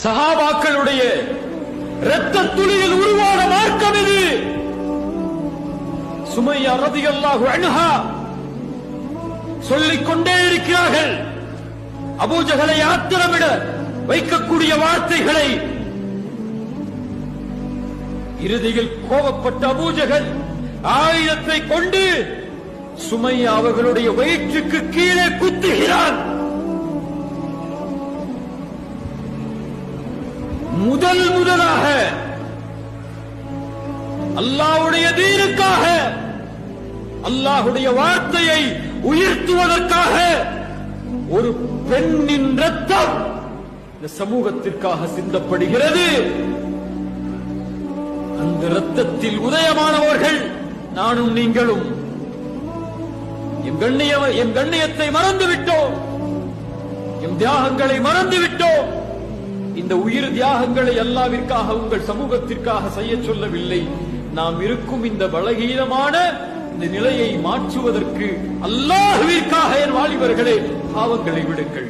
சஹாபாக்களுடைய இரத்த துளியில் உருவான மார்க்கம் இது. சுமையா ரலியல்லாஹு அன்ஹா சொல்லிக் கொண்டே இருக்கிறார்கள். அபூஜஹலை ஆத்திரமிட வைக்கக்கூடிய வார்த்தைகளை. இறுதியில் கோபப்பட்ட அபூஜஹல் ஆயுதத்தை கொண்டு சுமையா அவர்களுடைய வயிற்றுக்கு கீழே குத்துகிறான். முதலாக அல்லாஹ்வுடைய தீனுக்காக, அல்லாஹ்வுடைய வார்த்தையை உயர்த்துவதற்காக ஒரு பெண்ணின் ரத்தம் இந்த சமூகத்திற்காக சிந்தப்படுகிறது. அந்த ரத்தத்தில் உதயமானவர்கள் நானும் நீங்களும். எம் கண்ணியத்தை மறந்துவிட்டோம், எம் தியாகங்களை மறந்துவிட்டோம். இந்த உயிர் தியாகங்களை அல்லாஹ்விற்காக, உங்கள் சமூகத்திற்காக செய்ய சொல்லவில்லை. நாம் இருக்கும் இந்த பலகீனமான இந்த நிலையை மாற்றுவதற்கு அல்லாஹ்விற்காக என் வாலிபர்களே பாவங்களை விடுங்கள்.